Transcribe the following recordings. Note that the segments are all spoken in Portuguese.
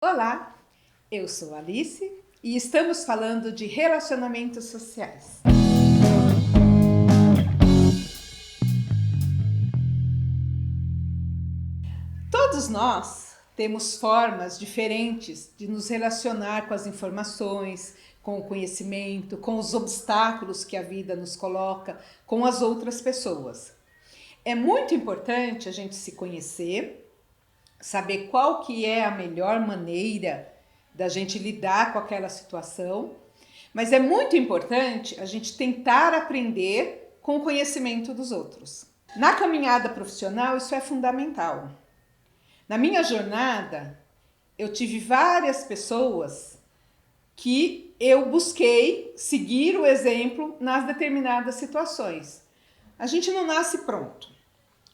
Olá, eu sou Alice e estamos falando de relacionamentos sociais. Todos nós temos formas diferentes de nos relacionar com as informações, com o conhecimento, com os obstáculos que a vida nos coloca, com as outras pessoas. É muito importante a gente se conhecer, saber qual que é a melhor maneira da gente lidar com aquela situação, mas é muito importante a gente tentar aprender com o conhecimento dos outros. Na caminhada profissional, isso é fundamental. Na minha jornada, eu tive várias pessoas que eu busquei seguir o exemplo nas determinadas situações. A gente não nasce pronto,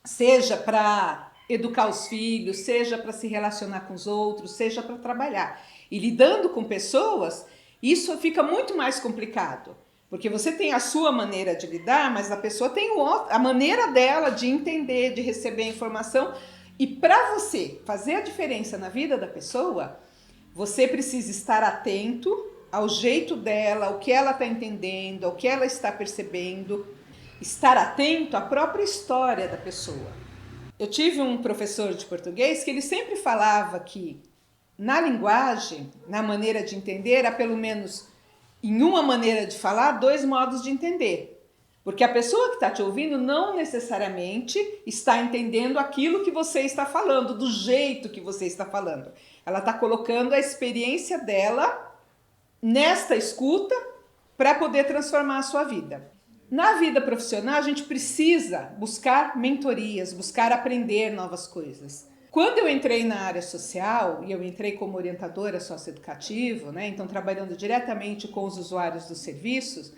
seja para educar os filhos, seja para se relacionar com os outros, seja para trabalhar. E lidando com pessoas, isso fica muito mais complicado, porque você tem a sua maneira de lidar, mas a pessoa tem a maneira dela de entender, de receber a informação. E para você fazer a diferença na vida da pessoa, você precisa estar atento ao jeito dela, ao que ela está entendendo, ao que ela está percebendo, estar atento à própria história da pessoa. Eu tive um professor de português que ele sempre falava que na linguagem, na maneira de entender, há pelo menos em uma maneira de falar, dois modos de entender. Porque a pessoa que está te ouvindo não necessariamente está entendendo aquilo que você está falando, do jeito que você está falando. Ela está colocando a experiência dela nesta escuta para poder transformar a sua vida. Na vida profissional, a gente precisa buscar mentorias, buscar aprender novas coisas. Quando eu entrei na área social, e eu entrei como orientadora socioeducativa, né, então trabalhando diretamente com os usuários dos serviços,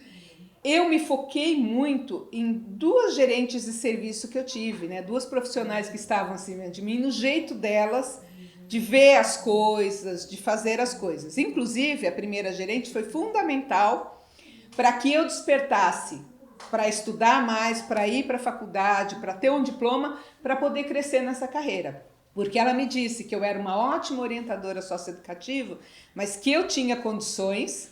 eu me foquei muito em duas gerentes de serviço que eu tive, né, duas profissionais que estavam acima de mim, no jeito delas de ver as coisas, de fazer as coisas. Inclusive, a primeira gerente foi fundamental para que eu despertasse para estudar mais, para ir para a faculdade, para ter um diploma, para poder crescer nessa carreira. Porque ela me disse que eu era uma ótima orientadora socioeducativa, mas que eu tinha condições,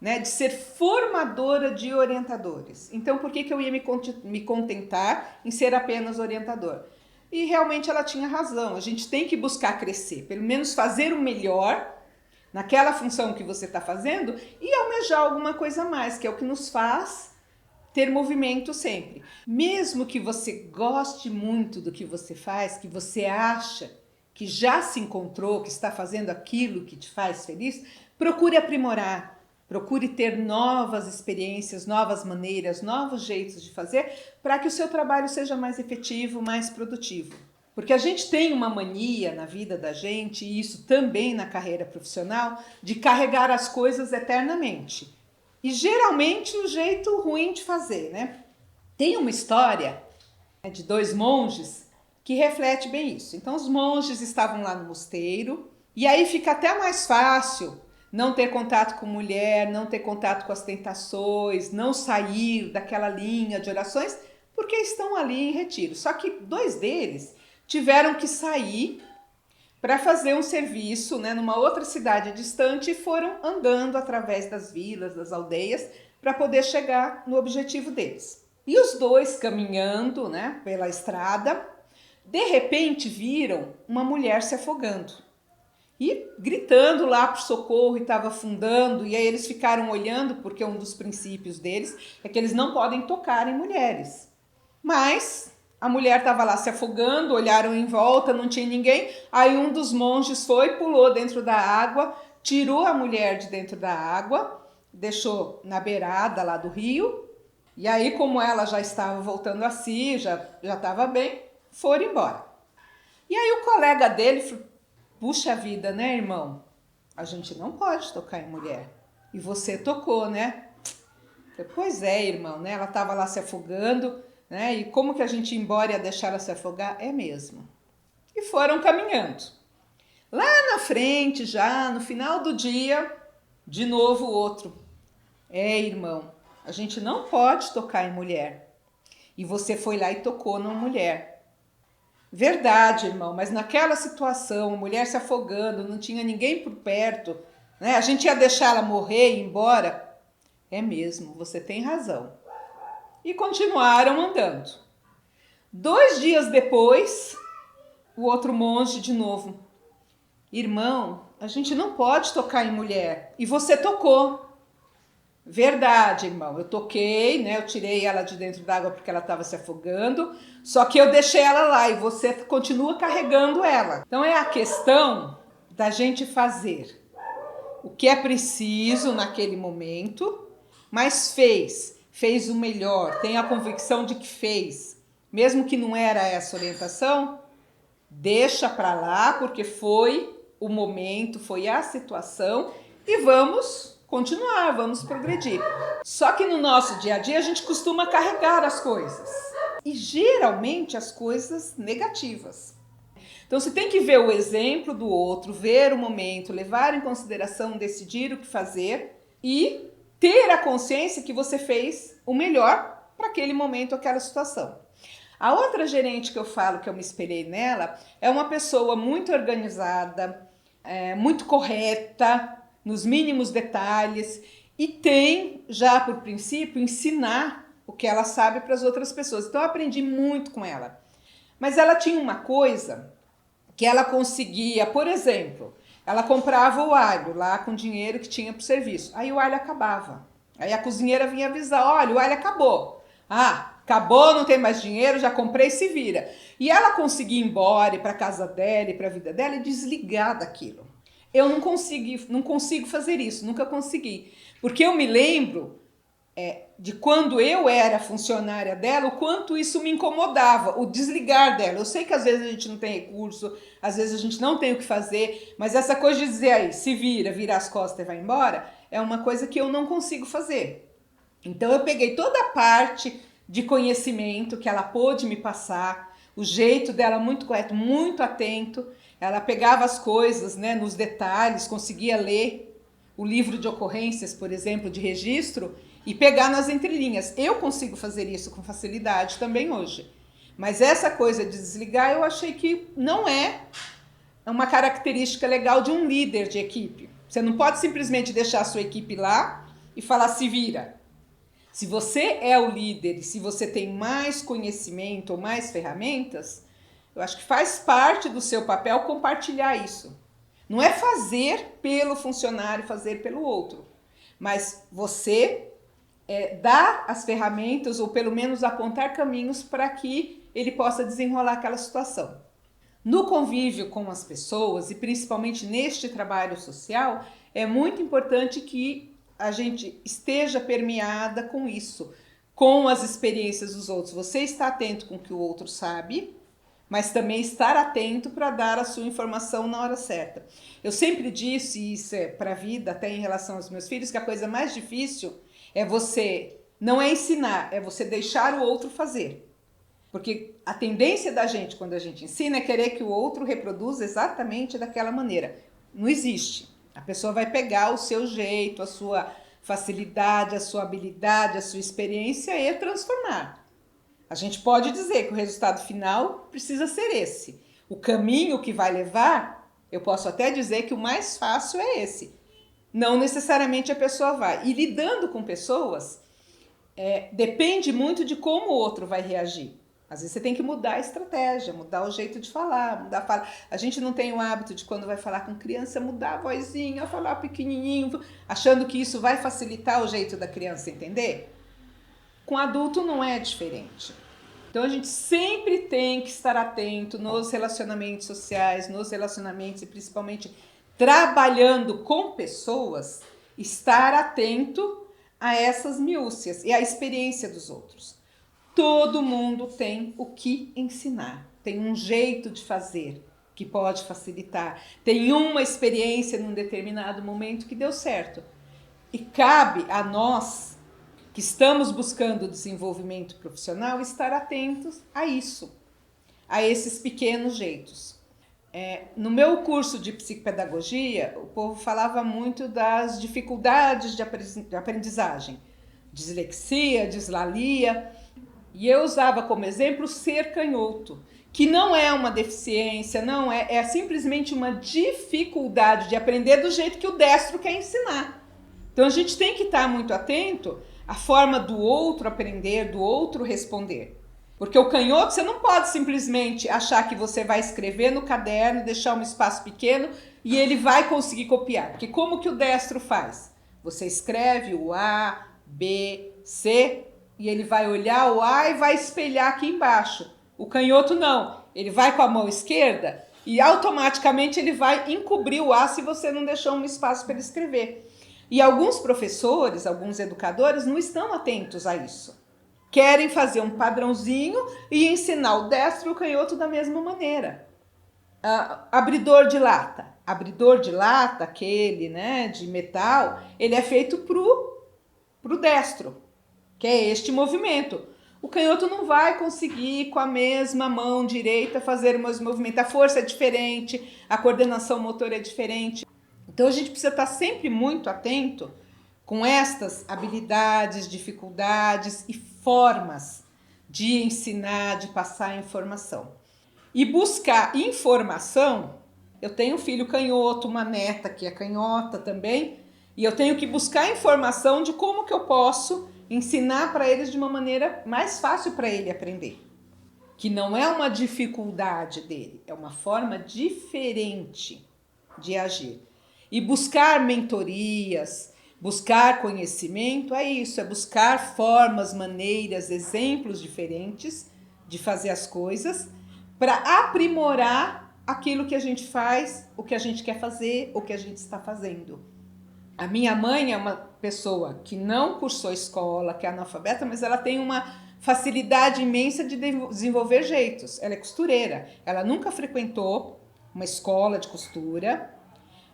né, de ser formadora de orientadores. Então, por que eu ia me contentar em ser apenas orientador? E realmente ela tinha razão. A gente tem que buscar crescer, pelo menos fazer o melhor naquela função que você está fazendo e almejar alguma coisa a mais, que é o que nos faz ter movimento sempre. Mesmo que você goste muito do que você faz, que você acha que já se encontrou, que está fazendo aquilo que te faz feliz, procure aprimorar, procure ter novas experiências, novas maneiras, novos jeitos de fazer para que o seu trabalho seja mais efetivo, mais produtivo. Porque a gente tem uma mania na vida da gente, e isso também na carreira profissional, de carregar as coisas eternamente. E geralmente o jeito ruim de fazer, né? Tem uma história de dois monges que reflete bem isso. Então os monges estavam lá no mosteiro e aí fica até mais fácil não ter contato com mulher, não ter contato com as tentações, não sair daquela linha de orações, porque estão ali em retiro. Só que dois deles tiveram que sair para fazer um serviço, né, numa outra cidade distante e foram andando através das vilas, das aldeias, para poder chegar no objetivo deles. E os dois caminhando, né, pela estrada, de repente viram uma mulher se afogando e gritando lá por socorro e estava afundando, e aí eles ficaram olhando, porque um dos princípios deles é que eles não podem tocar em mulheres. Mas a mulher estava lá se afogando, olharam em volta, não tinha ninguém. Aí um dos monges foi, pulou dentro da água, tirou a mulher de dentro da água, deixou na beirada lá do rio. E aí, como ela já estava voltando a si, já estava bem, foram embora. E aí o colega dele falou: puxa vida, né, irmão? A gente não pode tocar em mulher. E você tocou, né? Falei, pois é, irmão, né? Ela estava lá se afogando, né? E como que a gente ia embora e ia deixar ela se afogar? É mesmo. E foram caminhando. Lá na frente, já no final do dia, de novo o outro. É, irmão, a gente não pode tocar em mulher. E você foi lá e tocou numa mulher. Verdade, irmão, mas naquela situação, a mulher se afogando, não tinha ninguém por perto, né? A gente ia deixar ela morrer e ir embora? É mesmo, você tem razão. E continuaram andando. 2 dias depois, o outro monge de novo. Irmão, a gente não pode tocar em mulher. E você tocou. Verdade, irmão. Eu toquei, né? Eu tirei ela de dentro d'água porque ela estava se afogando. Só que eu deixei ela lá e você continua carregando ela. Então é a questão da gente fazer o que é preciso naquele momento, mas fez o melhor, tem a convicção de que fez. Mesmo que não era essa orientação, deixa para lá, porque foi o momento, foi a situação e vamos continuar, vamos progredir. Só que no nosso dia a dia a gente costuma carregar as coisas e geralmente as coisas negativas. Então você tem que ver o exemplo do outro, ver o momento, levar em consideração, decidir o que fazer e ter a consciência que você fez o melhor para aquele momento, aquela situação. A outra gerente que eu falo, que eu me espelhei nela, é uma pessoa muito organizada, muito correta, nos mínimos detalhes, e tem, já por princípio, ensinar o que ela sabe para as outras pessoas. Então eu aprendi muito com ela. Mas ela tinha uma coisa que ela conseguia, por exemplo, ela comprava o alho lá com o dinheiro que tinha para o serviço. Aí o alho acabava. Aí a cozinheira vinha avisar, olha, o alho acabou. Ah, acabou, não tem mais dinheiro, já comprei, se vira. E ela conseguia ir embora, ir para a casa dela, ir para a vida dela e desligar daquilo. Eu não consigo fazer isso, nunca consegui. Porque eu me lembro de quando eu era funcionária dela, o quanto isso me incomodava, o desligar dela. Eu sei que às vezes a gente não tem recurso, às vezes a gente não tem o que fazer, mas essa coisa de dizer aí, se vira as costas e vai embora, é uma coisa que eu não consigo fazer. Então eu peguei toda a parte de conhecimento que ela pôde me passar, o jeito dela muito correto, muito atento, ela pegava as coisas, né, nos detalhes, conseguia ler o livro de ocorrências, por exemplo, de registro, e pegar nas entrelinhas. Eu consigo fazer isso com facilidade também hoje. Mas essa coisa de desligar eu achei que não é uma característica legal de um líder de equipe. Você não pode simplesmente deixar a sua equipe lá e falar se vira. Se você é o líder e se você tem mais conhecimento ou mais ferramentas, eu acho que faz parte do seu papel compartilhar isso. Não é fazer pelo funcionário, fazer pelo outro, mas você dar as ferramentas ou pelo menos apontar caminhos para que ele possa desenrolar aquela situação. No convívio com as pessoas e principalmente neste trabalho social, é muito importante que a gente esteja permeada com isso, com as experiências dos outros. Você está atento com o que o outro sabe, mas também estar atento para dar a sua informação na hora certa. Eu sempre disse, isso é para a vida, até em relação aos meus filhos, que a coisa mais difícil não é ensinar, é você deixar o outro fazer. Porque a tendência da gente, quando a gente ensina, é querer que o outro reproduza exatamente daquela maneira. Não existe. A pessoa vai pegar o seu jeito, a sua facilidade, a sua habilidade, a sua experiência e transformar. A gente pode dizer que o resultado final precisa ser esse. O caminho que vai levar, eu posso até dizer que o mais fácil é esse. Não necessariamente a pessoa vai. E lidando com pessoas, depende muito de como o outro vai reagir. Às vezes você tem que mudar a estratégia, mudar o jeito de falar, mudar a fala. A gente não tem o hábito de, quando vai falar com criança, mudar a vozinha, falar pequenininho, achando que isso vai facilitar o jeito da criança entender. Com adulto não é diferente. Então a gente sempre tem que estar atento nos relacionamentos sociais, nos relacionamentos e principalmente trabalhando com pessoas, estar atento a essas minúcias e à experiência dos outros. Todo mundo tem o que ensinar, tem um jeito de fazer que pode facilitar, tem uma experiência num determinado momento que deu certo. E cabe a nós, que estamos buscando desenvolvimento profissional, estar atentos a isso, a esses pequenos jeitos. No meu curso de psicopedagogia, o povo falava muito das dificuldades de aprendizagem, dislexia, dislalia, e eu usava como exemplo ser canhoto, que não é uma deficiência, não é simplesmente uma dificuldade de aprender do jeito que o destro quer ensinar. Então a gente tem que estar muito atento à forma do outro aprender, do outro responder. Porque o canhoto, você não pode simplesmente achar que você vai escrever no caderno, deixar um espaço pequeno e ele vai conseguir copiar. Porque como que o destro faz? Você escreve o A, B, C e ele vai olhar o A e vai espelhar aqui embaixo. O canhoto não, ele vai com a mão esquerda e automaticamente ele vai encobrir o A se você não deixou um espaço para ele escrever. E alguns professores, alguns educadores não estão atentos a isso. Querem fazer um padrãozinho e ensinar o destro e o canhoto da mesma maneira. Abridor de lata. Abridor de lata, aquele, né, de metal, ele é feito pro destro, que é este movimento. O canhoto não vai conseguir com a mesma mão direita fazer o mesmo movimento. A força é diferente, a coordenação motora é diferente. Então a gente precisa estar sempre muito atento com estas habilidades, dificuldades e formas de ensinar, de passar informação. E buscar informação, eu tenho um filho canhoto, uma neta que é canhota também, e eu tenho que buscar informação de como que eu posso ensinar para eles de uma maneira mais fácil para ele aprender. Que não é uma dificuldade dele, é uma forma diferente de agir. E buscar mentorias, buscar conhecimento, é isso, é buscar formas, maneiras, exemplos diferentes de fazer as coisas para aprimorar aquilo que a gente faz, o que a gente quer fazer, o que a gente está fazendo. A minha mãe é uma pessoa que não cursou escola, que é analfabeta, mas ela tem uma facilidade imensa de desenvolver jeitos. Ela é costureira, ela nunca frequentou uma escola de costura,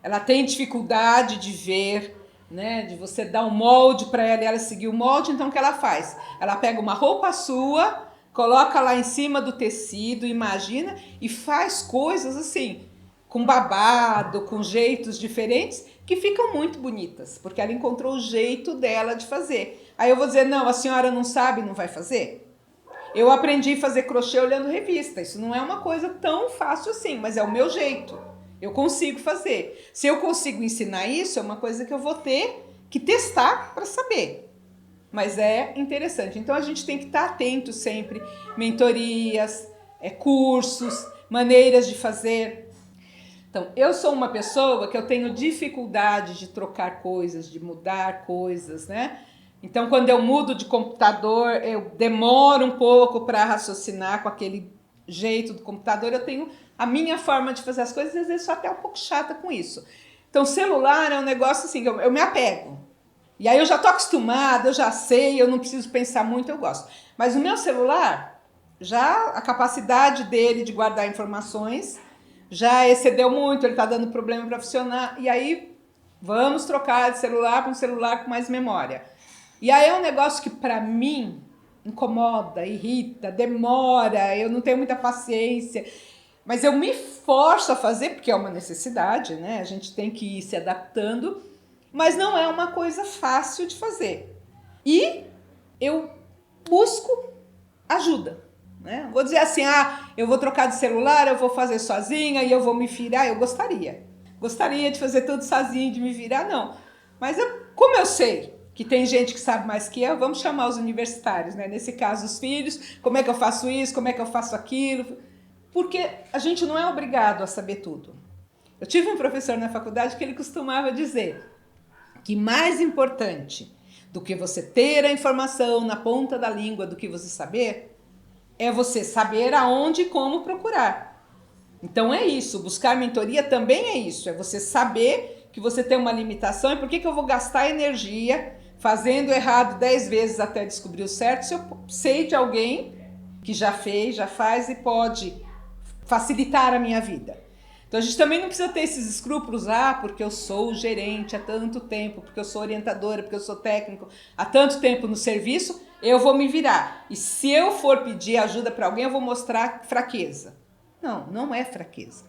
ela tem dificuldade de ver, né, de você dar um molde para ela e ela seguir o molde, então o que ela faz? Ela pega uma roupa sua, coloca lá em cima do tecido, imagina, e faz coisas assim, com babado, com jeitos diferentes, que ficam muito bonitas, porque ela encontrou o jeito dela de fazer. Aí eu vou dizer, não, a senhora não sabe, não vai fazer? Eu aprendi a fazer crochê olhando revista, isso não é uma coisa tão fácil assim, mas é o meu jeito, eu consigo fazer. Se eu consigo ensinar isso, é uma coisa que eu vou ter que testar para saber. Mas é interessante, então a gente tem que estar atento sempre, mentorias, cursos, maneiras de fazer. Então, eu sou uma pessoa que eu tenho dificuldade de trocar coisas, de mudar coisas, né? Então, quando eu mudo de computador, eu demoro um pouco para raciocinar com aquele jeito do computador. Eu tenho a minha forma de fazer as coisas e às vezes sou até um pouco chata com isso. Então, celular é um negócio assim, eu me apego. E aí eu já estou acostumada, eu já sei, eu não preciso pensar muito, eu gosto. Mas o meu celular, já a capacidade dele de guardar informações já excedeu muito, ele está dando problema para funcionar, e aí vamos trocar de celular para um celular com mais memória. E aí é um negócio que para mim incomoda, irrita, demora, eu não tenho muita paciência, mas eu me forço a fazer, porque é uma necessidade, né? A gente tem que ir se adaptando, mas não é uma coisa fácil de fazer. E eu busco ajuda. Né? Vou dizer assim, eu vou trocar de celular, eu vou fazer sozinha e eu vou me virar. Eu gostaria de fazer tudo sozinha, de me virar, não. Mas como eu sei que tem gente que sabe mais que eu, vamos chamar os universitários, né? Nesse caso os filhos, como é que eu faço isso, como é que eu faço aquilo, porque a gente não é obrigado a saber tudo. Eu tive um professor na faculdade que ele costumava dizer que mais importante do que você ter a informação na ponta da língua, do que você saber, é você saber aonde e como procurar. Então é isso, buscar mentoria também é isso, é você saber que você tem uma limitação e por que eu vou gastar energia fazendo errado 10 vezes até descobrir o certo, se eu sei de alguém que já fez, já faz e pode facilitar a minha vida. Então a gente também não precisa ter esses escrúpulos, porque eu sou gerente há tanto tempo, porque eu sou orientadora, porque eu sou técnico há tanto tempo no serviço, eu vou me virar. E se eu for pedir ajuda para alguém, eu vou mostrar fraqueza. Não, não é fraqueza.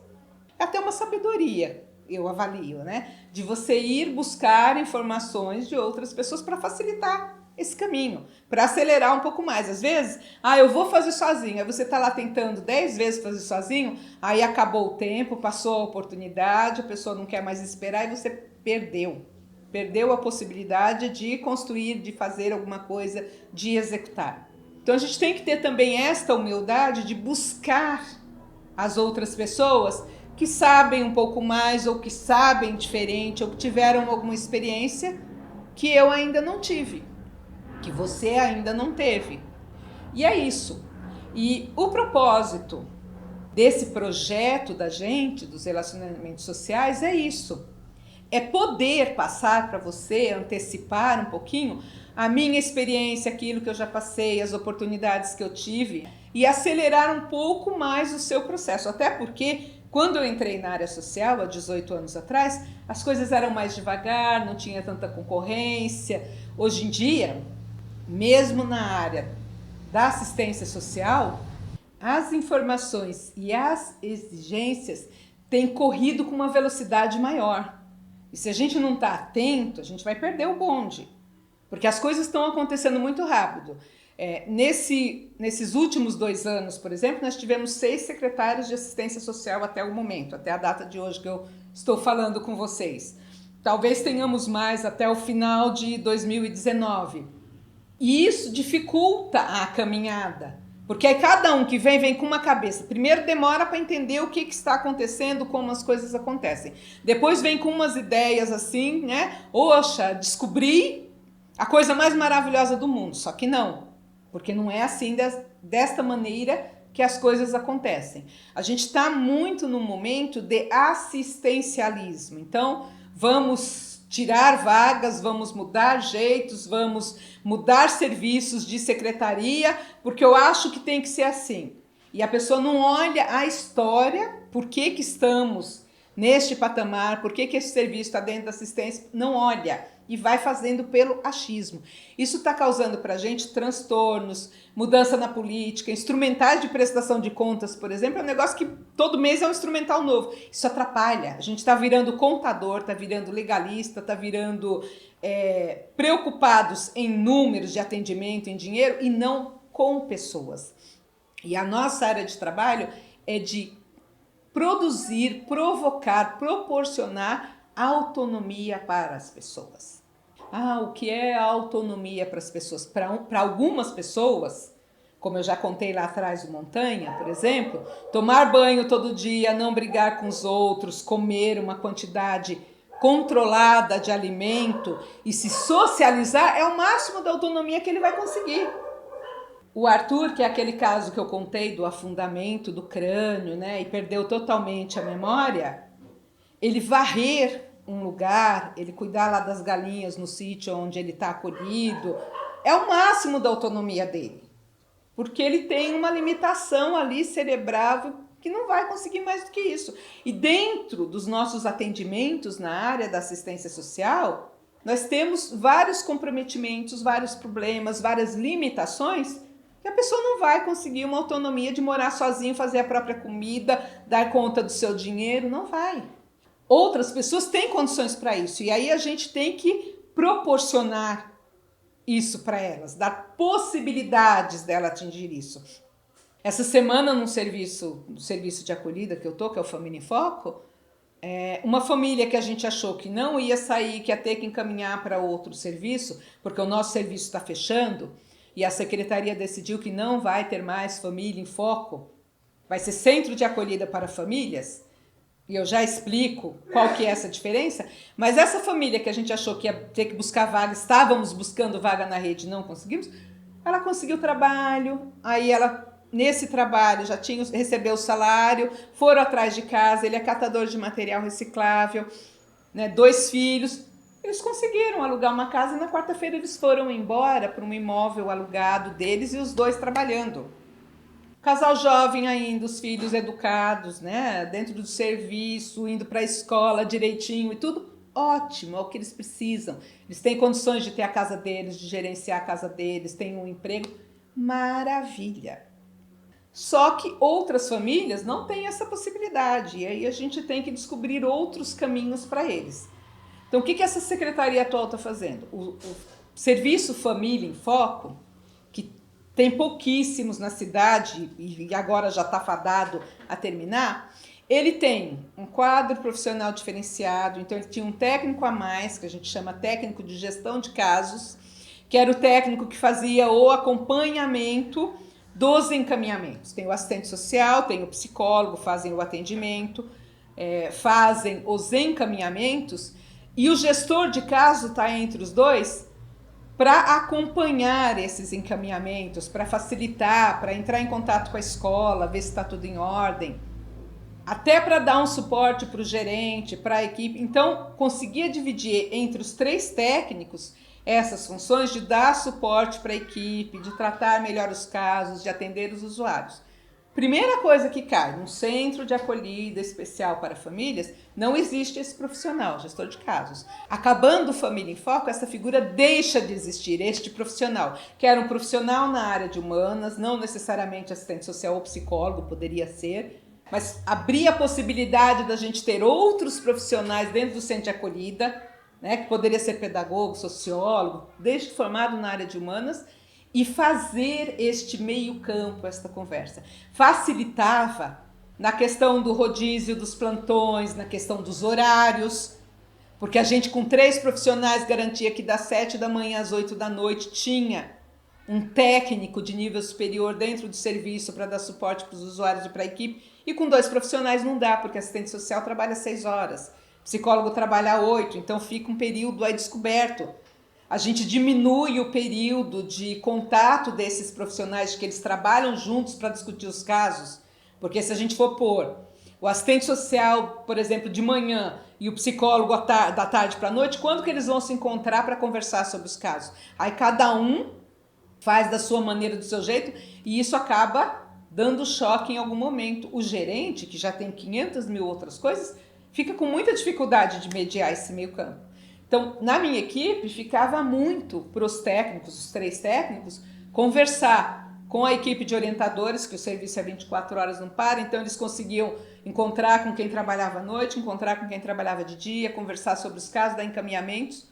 É até uma sabedoria, eu avalio, né? De você ir buscar informações de outras pessoas para facilitar esse caminho, para acelerar um pouco mais. Às vezes, eu vou fazer sozinho, aí você está lá tentando 10 vezes fazer sozinho, aí acabou o tempo, passou a oportunidade, a pessoa não quer mais esperar e você perdeu a possibilidade de construir, de fazer alguma coisa, de executar. Então a gente tem que ter também esta humildade de buscar as outras pessoas que sabem um pouco mais, ou que sabem diferente, ou que tiveram alguma experiência que eu ainda não tive, que você ainda não teve. E é isso. E o propósito desse projeto da gente, dos relacionamentos sociais, é isso. É poder passar para você, antecipar um pouquinho a minha experiência, aquilo que eu já passei, as oportunidades que eu tive, e acelerar um pouco mais o seu processo. Até porque, quando eu entrei na área social, há 18 anos atrás, as coisas eram mais devagar, não tinha tanta concorrência. Hoje em dia, mesmo na área da assistência social, as informações e as exigências têm corrido com uma velocidade maior. E se a gente não está atento, a gente vai perder o bonde. Porque as coisas estão acontecendo muito rápido. Nesses últimos 2 anos, por exemplo, nós tivemos 6 secretários de assistência social até o momento, até a data de hoje que eu estou falando com vocês. Talvez tenhamos mais até o final de 2019. E isso dificulta a caminhada. Porque aí cada um que vem com uma cabeça. Primeiro demora para entender o que está acontecendo, como as coisas acontecem. Depois vem com umas ideias assim, né? Oxa, descobri a coisa mais maravilhosa do mundo. Só que não, porque não é assim desta maneira que as coisas acontecem. A gente está muito no momento de assistencialismo. Então, vamos tirar vagas, vamos mudar jeitos, vamos mudar serviços de secretaria, porque eu acho que tem que ser assim. E a pessoa não olha a história, por que estamos neste patamar, por que esse serviço está dentro da assistência, não olha e vai fazendo pelo achismo. Isso está causando para a gente transtornos, mudança na política, instrumentais de prestação de contas, por exemplo, é um negócio que todo mês é um instrumental novo. Isso atrapalha. A gente está virando contador, está virando legalista, está virando preocupados em números de atendimento, em dinheiro, e não com pessoas. E a nossa área de trabalho é de produzir, provocar, proporcionar autonomia para as pessoas. O que é autonomia para as pessoas? Para algumas pessoas, como eu já contei lá atrás do Montanha, por exemplo, tomar banho todo dia, não brigar com os outros, comer uma quantidade controlada de alimento e se socializar é o máximo da autonomia que ele vai conseguir. O Arthur, que é aquele caso que eu contei do afundamento do crânio, né, e perdeu totalmente a memória, ele varrer um lugar, ele cuidar lá das galinhas no sítio onde ele está acolhido, é o máximo da autonomia dele. Porque ele tem uma limitação ali cerebral que não vai conseguir mais do que isso. E dentro dos nossos atendimentos na área da assistência social, nós temos vários comprometimentos, vários problemas, várias limitações que a pessoa não vai conseguir uma autonomia de morar sozinho, fazer a própria comida, dar conta do seu dinheiro, não vai. Outras pessoas têm condições para isso, e aí a gente tem que proporcionar isso para elas, dar possibilidades dela atingir isso. Essa semana, no serviço de acolhida que eu tô, que é o Família em Foco, uma família que a gente achou que não ia sair, que ia ter que encaminhar para outro serviço, porque o nosso serviço está fechando, e a secretaria decidiu que não vai ter mais Família em Foco, vai ser centro de acolhida para famílias, e eu já explico qual que é essa diferença, mas essa família que a gente achou que ia ter que buscar vaga, estávamos buscando vaga na rede e não conseguimos, ela conseguiu trabalho, aí ela, nesse trabalho, já recebeu o salário, foram atrás de casa, ele é catador de material reciclável, né, 2 filhos, eles conseguiram alugar uma casa e na quarta-feira eles foram embora para um imóvel alugado deles e os 2 trabalhando. Casal jovem ainda, os filhos educados, né, dentro do serviço, indo para a escola direitinho e tudo, ótimo, é o que eles precisam. Eles têm condições de ter a casa deles, de gerenciar a casa deles, têm um emprego, maravilha. Só que outras famílias não têm essa possibilidade, e aí a gente tem que descobrir outros caminhos para eles. Então, o que essa secretaria atual está fazendo? Serviço Família em Foco, que tem pouquíssimos na cidade e agora já está fadado a terminar, ele tem um quadro profissional diferenciado, então ele tinha um técnico a mais, que a gente chama técnico de gestão de casos, que era o técnico que fazia o acompanhamento dos encaminhamentos. Tem o assistente social, tem o psicólogo, fazem o atendimento, fazem os encaminhamentos, e o gestor de caso está entre os dois para acompanhar esses encaminhamentos, para facilitar, para entrar em contato com a escola, ver se está tudo em ordem, até para dar um suporte para o gerente, para a equipe. Então, conseguia dividir entre os 3 técnicos essas funções de dar suporte para a equipe, de tratar melhor os casos, de atender os usuários. Primeira coisa que cai, num centro de acolhida especial para famílias, não existe esse profissional, gestor de casos. Acabando o Família em Foco, essa figura deixa de existir, este profissional, que era um profissional na área de humanas, não necessariamente assistente social ou psicólogo, poderia ser, mas abria a possibilidade da gente ter outros profissionais dentro do centro de acolhida, né, que poderia ser pedagogo, sociólogo, desde formado na área de humanas, e fazer este meio campo, esta conversa. Facilitava na questão do rodízio dos plantões, na questão dos horários, porque a gente com 3 profissionais garantia que das 7 da manhã às 8 da noite tinha um técnico de nível superior dentro do serviço para dar suporte para os usuários e para a equipe, e com 2 profissionais não dá, porque assistente social trabalha 6 horas, psicólogo trabalha 8, então fica um período aí descoberto. A gente diminui o período de contato desses profissionais, que eles trabalham juntos para discutir os casos, porque se a gente for pôr o assistente social, por exemplo, de manhã e o psicólogo da tarde para a noite, quando que eles vão se encontrar para conversar sobre os casos? Aí cada um faz da sua maneira, do seu jeito, e isso acaba dando choque em algum momento. O gerente, que já tem 500 mil outras coisas, fica com muita dificuldade de mediar esse meio campo. Então, na minha equipe, ficava muito para os técnicos, os 3 técnicos, conversar com a equipe de orientadores, que o serviço é 24 horas não para, então eles conseguiam encontrar com quem trabalhava à noite, encontrar com quem trabalhava de dia, conversar sobre os casos, dar encaminhamentos.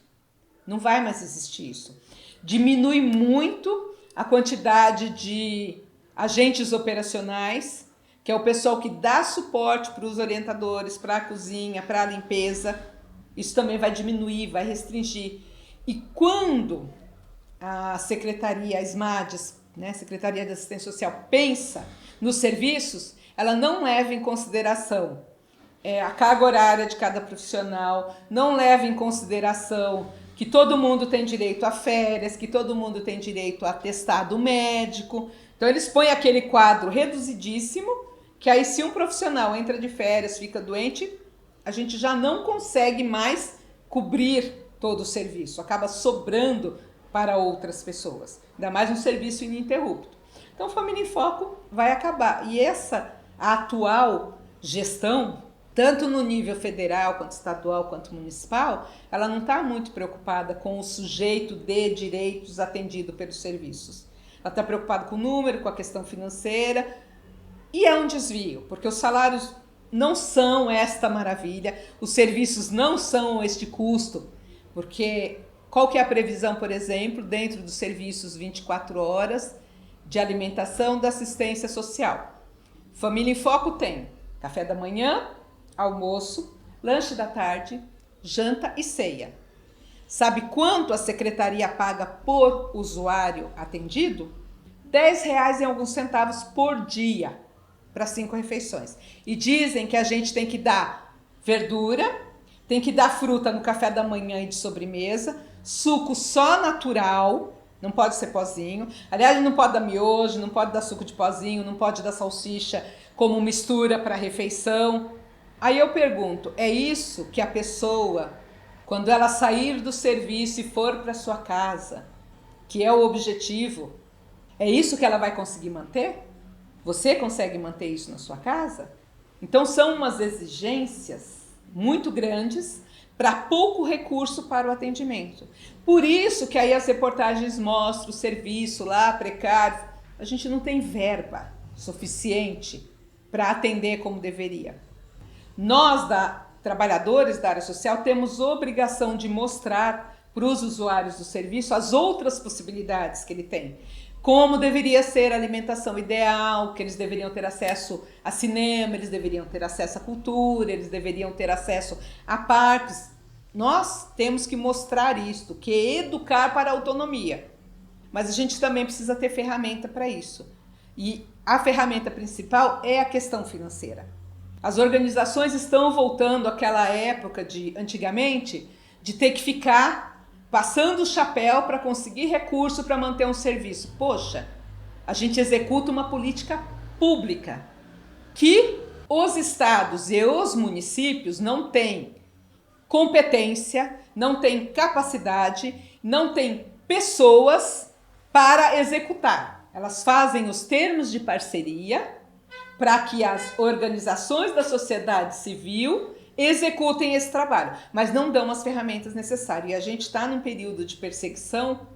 Não vai mais existir isso. Diminui muito a quantidade de agentes operacionais, que é o pessoal que dá suporte para os orientadores, para a cozinha, para a limpeza. Isso também vai diminuir, vai restringir. E quando a Secretaria, a SMADES, né, Secretaria de Assistência Social, pensa nos serviços, ela não leva em consideração a carga horária de cada profissional, não leva em consideração que todo mundo tem direito a férias, que todo mundo tem direito a atestado médico. Então eles põem aquele quadro reduzidíssimo, que aí se um profissional entra de férias, fica doente, a gente já não consegue mais cobrir todo o serviço, acaba sobrando para outras pessoas, ainda mais um serviço ininterrupto. Então, Família em Foco vai acabar. E essa a atual gestão, tanto no nível federal, quanto estadual, quanto municipal, ela não está muito preocupada com o sujeito de direitos atendido pelos serviços. Ela está preocupada com o número, com a questão financeira, e é um desvio, porque os salários não são esta maravilha, os serviços não são este custo, porque qual que é a previsão, por exemplo, dentro dos serviços 24 horas de alimentação da assistência social? Família em Foco tem café da manhã, almoço, lanche da tarde, janta e ceia. Sabe quanto a secretaria paga por usuário atendido? R$10 e alguns centavos por dia, para 5 refeições. E dizem que a gente tem que dar verdura, tem que dar fruta no café da manhã e de sobremesa, suco só natural, não pode ser pozinho. Aliás, não pode dar miojo, não pode dar suco de pozinho, não pode dar salsicha como mistura para refeição. Aí eu pergunto, é isso que a pessoa, quando ela sair do serviço e for para sua casa, que é o objetivo, é isso que ela vai conseguir manter? Você consegue manter isso na sua casa? Então são umas exigências muito grandes para pouco recurso para o atendimento. Por isso que aí as reportagens mostram o serviço lá precário. A gente não tem verba suficiente para atender como deveria. Nós, trabalhadores da área social, temos obrigação de mostrar para os usuários do serviço as outras possibilidades que ele tem. Como deveria ser a alimentação ideal, que eles deveriam ter acesso a cinema, eles deveriam ter acesso à cultura, eles deveriam ter acesso a parques. Nós temos que mostrar isto, que é educar para a autonomia. Mas a gente também precisa ter ferramenta para isso. E a ferramenta principal é a questão financeira. As organizações estão voltando àquela época de antigamente, de ter que ficar passando o chapéu para conseguir recurso para manter um serviço. Poxa, a gente executa uma política pública que os estados e os municípios não têm competência, não têm capacidade, não têm pessoas para executar. Elas fazem os termos de parceria para que as organizações da sociedade civil executem esse trabalho, mas não dão as ferramentas necessárias. E a gente está num período de perseguição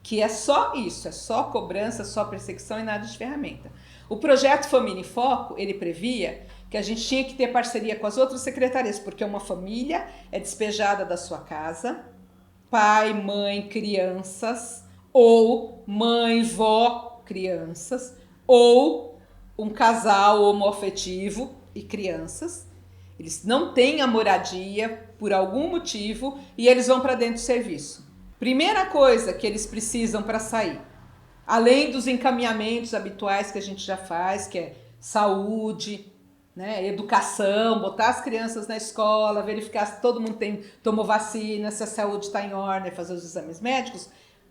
que é só isso, é só cobrança, só perseguição e nada de ferramenta. O projeto Família em Foco, ele previa que a gente tinha que ter parceria com as outras secretarias, porque uma família é despejada da sua casa, pai, mãe, crianças, ou mãe, vó, crianças, ou um casal homoafetivo e crianças. Eles não têm a moradia por algum motivo e eles vão para dentro do serviço. Primeira coisa que eles precisam para sair, além dos encaminhamentos habituais que a gente já faz, que é saúde, né, educação, botar as crianças na escola, verificar se todo mundo tomou vacina, se a saúde está em ordem, fazer os exames médicos.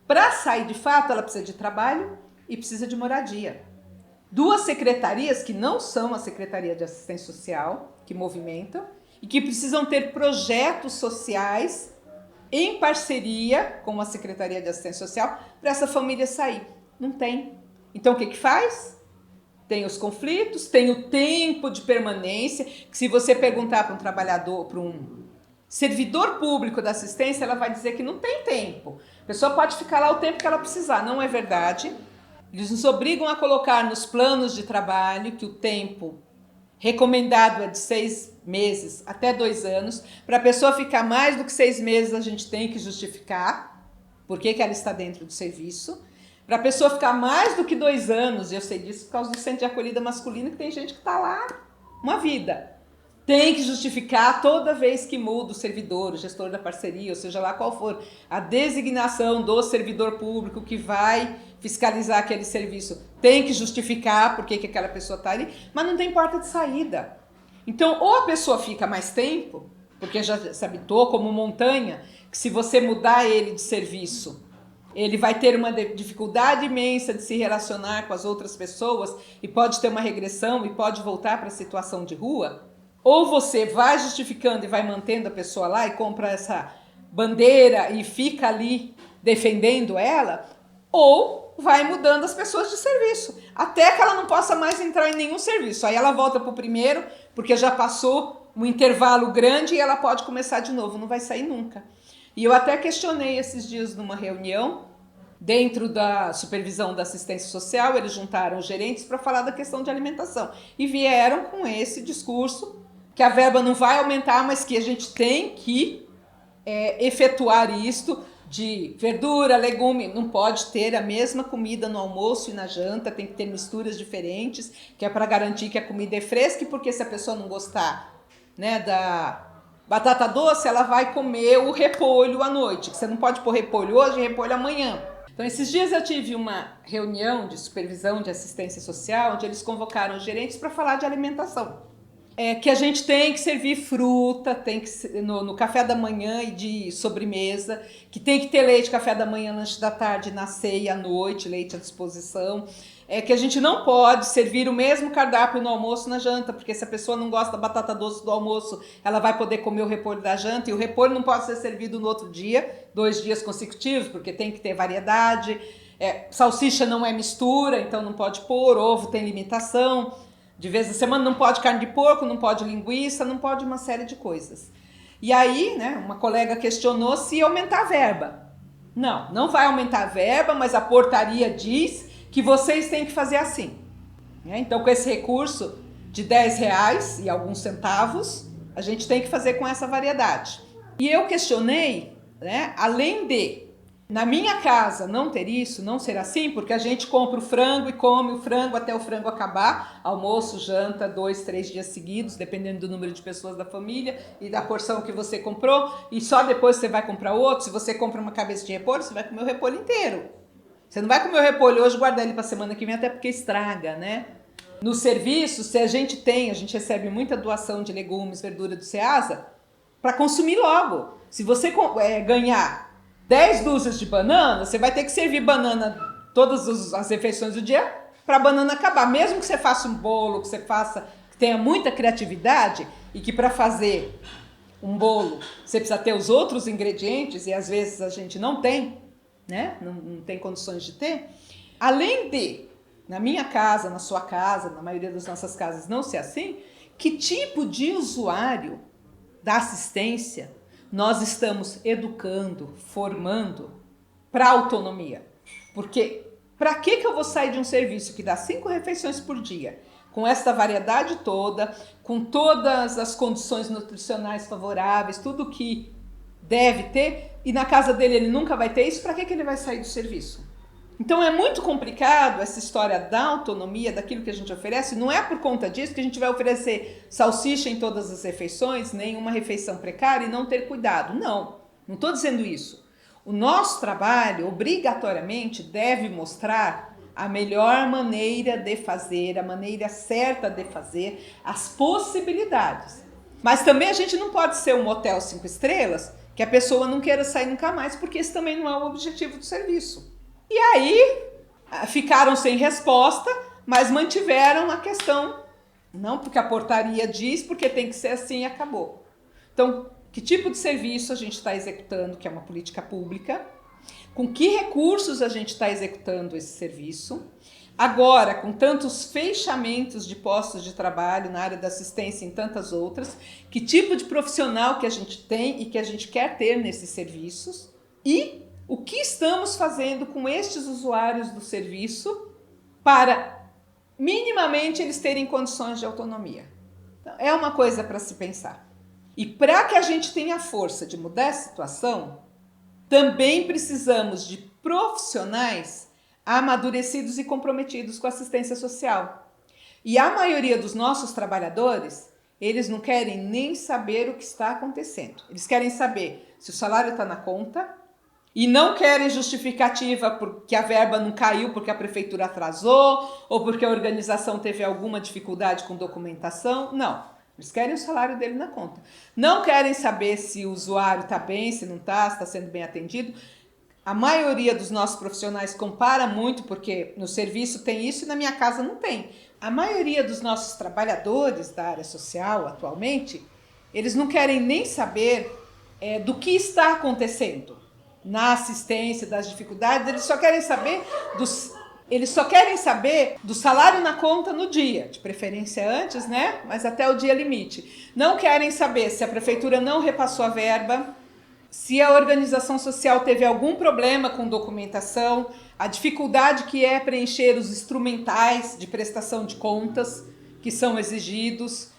Para sair de fato, ela precisa de trabalho e precisa de moradia. Duas secretarias que não são a Secretaria de Assistência Social, que movimentam, e que precisam ter projetos sociais em parceria com a Secretaria de Assistência Social para essa família sair. Não tem. Então o que faz? Tem os conflitos, tem o tempo de permanência, que se você perguntar para um trabalhador, para um servidor público da assistência, ela vai dizer que não tem tempo. A pessoa pode ficar lá o tempo que ela precisar. Não é verdade. Eles nos obrigam a colocar nos planos de trabalho que o tempo recomendado é de 6 meses até 2 anos. Para a pessoa ficar mais do que 6 meses, a gente tem que justificar por que ela está dentro do serviço. Para a pessoa ficar mais do que 2 anos, e eu sei disso por causa do centro de acolhida masculina, que tem gente que está lá uma vida. Tem que justificar toda vez que muda o servidor, o gestor da parceria, ou seja lá qual for a designação do servidor público que vai fiscalizar aquele serviço. Tem que justificar por que aquela pessoa está ali, mas não tem porta de saída. Então, ou a pessoa fica mais tempo, porque já se habitou como montanha, que se você mudar ele de serviço, ele vai ter uma dificuldade imensa de se relacionar com as outras pessoas e pode ter uma regressão e pode voltar para a situação de rua. Ou você vai justificando e vai mantendo a pessoa lá e compra essa bandeira e fica ali defendendo ela, ou vai mudando as pessoas de serviço, até que ela não possa mais entrar em nenhum serviço. Aí ela volta para o primeiro, porque já passou um intervalo grande e ela pode começar de novo, não vai sair nunca. E eu até questionei esses dias numa reunião, dentro da supervisão da assistência social, eles juntaram os gerentes para falar da questão de alimentação. E vieram com esse discurso, que a verba não vai aumentar, mas que a gente tem que efetuar isto de verdura, legume. Não pode ter a mesma comida no almoço e na janta, tem que ter misturas diferentes, que é para garantir que a comida é fresca, porque se a pessoa não gostar, né, da batata doce, ela vai comer o repolho à noite. Você não pode pôr repolho hoje e repolho amanhã. Então, esses dias eu tive uma reunião de supervisão de assistência social, onde eles convocaram os gerentes para falar de alimentação. Que a gente tem que servir fruta, tem que no café da manhã e de sobremesa, que tem que ter leite, café da manhã, lanche da tarde, na ceia, à noite, leite à disposição. Que a gente não pode servir o mesmo cardápio no almoço e na janta, porque se a pessoa não gosta da batata doce do almoço, ela vai poder comer o repolho da janta, e o repolho não pode ser servido no outro dia, 2 dias consecutivos, porque tem que ter variedade. Salsicha não é mistura, então não pode pôr, ovo tem limitação. De vez na semana não pode carne de porco, não pode linguiça, não pode uma série de coisas. E aí, né, uma colega questionou se aumentar a verba. Não, não vai aumentar a verba, mas a portaria diz que vocês têm que fazer assim. Então, com esse recurso de R$10 e alguns centavos, a gente tem que fazer com essa variedade. E eu questionei né? Além de, na minha casa, não ter isso, não ser assim, porque a gente compra o frango e come o frango até o frango acabar, almoço, janta, 2, 3 dias seguidos, dependendo do número de pessoas da família e da porção que você comprou, e só depois você vai comprar outro. Se você compra uma cabeça de repolho, você vai comer o repolho inteiro. Você não vai comer o repolho hoje e guardar ele para a semana que vem, até porque estraga, né? No serviço, se a gente recebe muita doação de legumes, verdura do Ceasa, para consumir logo. Se você ganhar 10 dúzias de banana, você vai ter que servir banana todas as refeições do dia para a banana acabar. Mesmo que você faça um bolo, que tenha muita criatividade e que para fazer um bolo você precisa ter os outros ingredientes e às vezes a gente não tem, né? Não tem condições de ter. Além de, na minha casa, na sua casa, na maioria das nossas casas não ser assim, que tipo de usuário da assistência nós estamos educando, formando para a autonomia? Porque para que eu vou sair de um serviço que dá 5 refeições por dia, com essa variedade toda, com todas as condições nutricionais favoráveis, tudo que deve ter, e na casa dele ele nunca vai ter isso? Para que ele vai sair do serviço? Então é muito complicado essa história da autonomia, daquilo que a gente oferece. Não é por conta disso que a gente vai oferecer salsicha em todas as refeições, nem uma refeição precária e não ter cuidado. Não estou dizendo isso. O nosso trabalho, obrigatoriamente, deve mostrar a melhor maneira de fazer, a maneira certa de fazer, as possibilidades. Mas também a gente não pode ser um hotel 5 estrelas que a pessoa não queira sair nunca mais, porque esse também não é o objetivo do serviço. E aí ficaram sem resposta, mas mantiveram a questão, não porque a portaria diz, porque tem que ser assim e acabou. Então, que tipo de serviço a gente está executando, que é uma política pública? Com que recursos a gente está executando esse serviço? Agora, com tantos fechamentos de postos de trabalho na área da assistência e em tantas outras, que tipo de profissional que a gente tem e que a gente quer ter nesses serviços? E o que estamos fazendo com estes usuários do serviço para minimamente eles terem condições de autonomia? Então, é uma coisa para se pensar. E para que a gente tenha força de mudar a situação, também precisamos de profissionais amadurecidos e comprometidos com a assistência social. E a maioria dos nossos trabalhadores, eles não querem nem saber o que está acontecendo. Eles querem saber se o salário está na conta, e não querem justificativa porque a verba não caiu porque a prefeitura atrasou ou porque a organização teve alguma dificuldade com documentação. Não, eles querem o salário dele na conta. Não querem saber se o usuário está bem, se não está, se está sendo bem atendido. A maioria dos nossos profissionais compara muito, porque no serviço tem isso e na minha casa não tem. A maioria dos nossos trabalhadores da área social atualmente, eles não querem nem saber do que está acontecendo na assistência, das dificuldades. Eles só querem saber do salário na conta no dia, de preferência antes, né? Mas até o dia limite. Não querem saber se a prefeitura não repassou a verba, se a organização social teve algum problema com documentação, a dificuldade que é preencher os instrumentais de prestação de contas que são exigidos,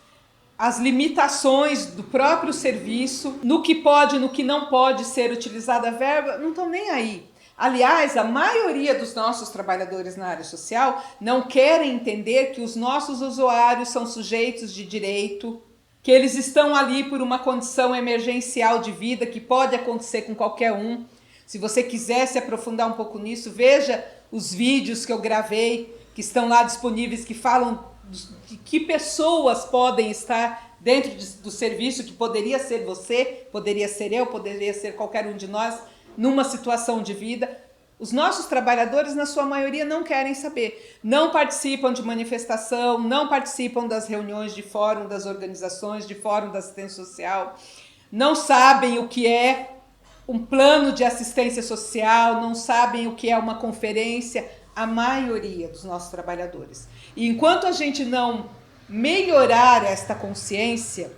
as limitações do próprio serviço, no que pode e no que não pode ser utilizada a verba, não estão nem aí. Aliás, a maioria dos nossos trabalhadores na área social não querem entender que os nossos usuários são sujeitos de direito, que eles estão ali por uma condição emergencial de vida que pode acontecer com qualquer um. Se você quiser se aprofundar um pouco nisso, veja os vídeos que eu gravei, que estão lá disponíveis, que falam de que pessoas podem estar dentro do serviço, que poderia ser você, poderia ser eu, poderia ser qualquer um de nós, numa situação de vida. Os nossos trabalhadores, na sua maioria, não querem saber. Não participam de manifestação, não participam das reuniões de fórum das organizações, de fórum da assistência social, não sabem o que é um plano de assistência social, não sabem o que é uma conferência, a maioria dos nossos trabalhadores. E enquanto a gente não melhorar esta consciência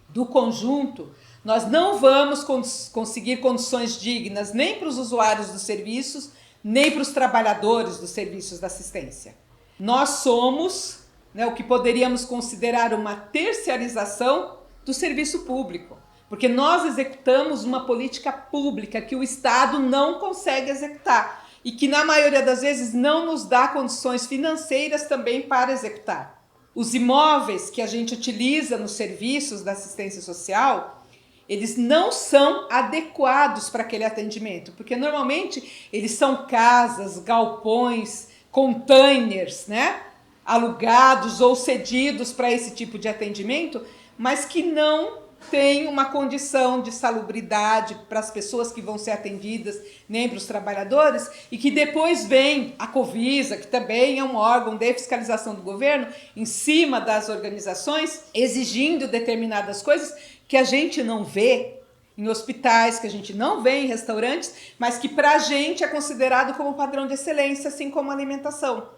do conjunto, nós não vamos conseguir condições dignas nem para os usuários dos serviços, nem para os trabalhadores dos serviços da assistência. Nós somos, o que poderíamos considerar uma terciarização do serviço público. Porque nós executamos uma política pública que o Estado não consegue executar e que, na maioria das vezes, não nos dá condições financeiras também para executar. Os imóveis que a gente utiliza nos serviços da assistência social, eles não são adequados para aquele atendimento, porque normalmente eles são casas, galpões, containers, né? Alugados ou cedidos para esse tipo de atendimento, mas que não tem uma condição de salubridade para as pessoas que vão ser atendidas, nem para os trabalhadores, e que depois vem a Covisa, que também é um órgão de fiscalização do governo, em cima das organizações, exigindo determinadas coisas que a gente não vê em hospitais, que a gente não vê em restaurantes, mas que para a gente é considerado como padrão de excelência, assim como a alimentação.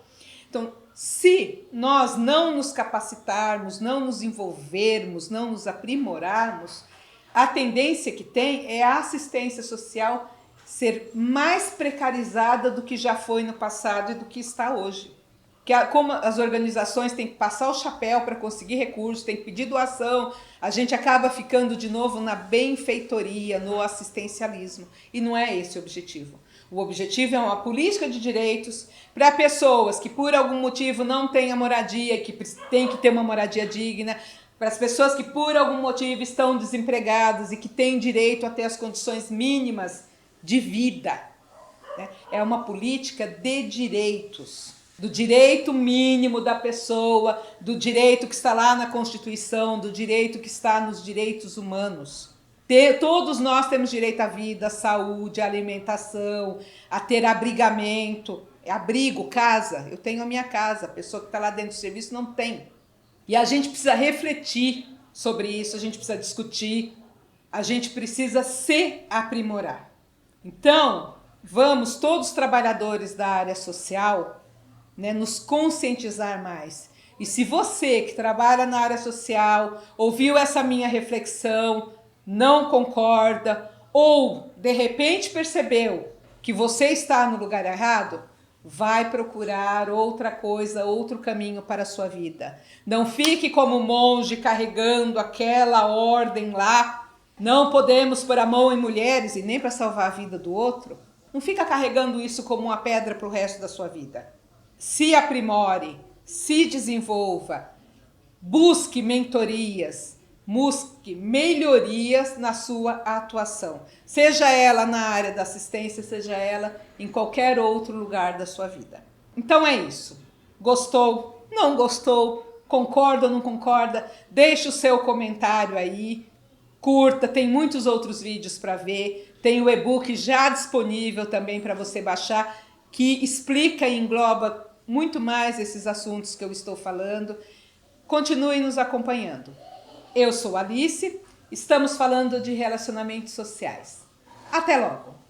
Então, se nós não nos capacitarmos, não nos envolvermos, não nos aprimorarmos, a tendência que tem é a assistência social ser mais precarizada do que já foi no passado e do que está hoje. Como as organizações têm que passar o chapéu para conseguir recursos, têm que pedir doação, a gente acaba ficando de novo na benfeitoria, no assistencialismo. E não é esse o objetivo. O objetivo é uma política de direitos para pessoas que por algum motivo não têm a moradia, que têm que ter uma moradia digna, para as pessoas que por algum motivo estão desempregadas e que têm direito a ter as condições mínimas de vida. É uma política de direitos, do direito mínimo da pessoa, do direito que está lá na Constituição, do direito que está nos direitos humanos. Todos nós temos direito à vida, à saúde, à alimentação, a ter abrigamento, abrigo, casa. Eu tenho a minha casa, a pessoa que está lá dentro do serviço não tem. E a gente precisa refletir sobre isso, a gente precisa discutir, a gente precisa se aprimorar. Então, vamos todos os trabalhadores da área social, né, nos conscientizar mais. E se você que trabalha na área social ouviu essa minha reflexão, não concorda ou de repente percebeu que você está no lugar errado, vai procurar outra coisa, outro caminho para a sua vida. Não fique como monge carregando aquela ordem lá. Não podemos pôr a mão em mulheres e nem para salvar a vida do outro. Não fica carregando isso como uma pedra para o resto da sua vida. Se aprimore, se desenvolva, busque mentorias, busque melhorias na sua atuação, seja ela na área da assistência, seja ela em qualquer outro lugar da sua vida. Então é isso. Gostou? Não gostou? Concorda ou não concorda? Deixe o seu comentário aí, curta, tem muitos outros vídeos para ver, tem o e-book já disponível também para você baixar, que explica e engloba muito mais esses assuntos que eu estou falando. Continue nos acompanhando. Eu sou Alice, estamos falando de relacionamentos sociais. Até logo!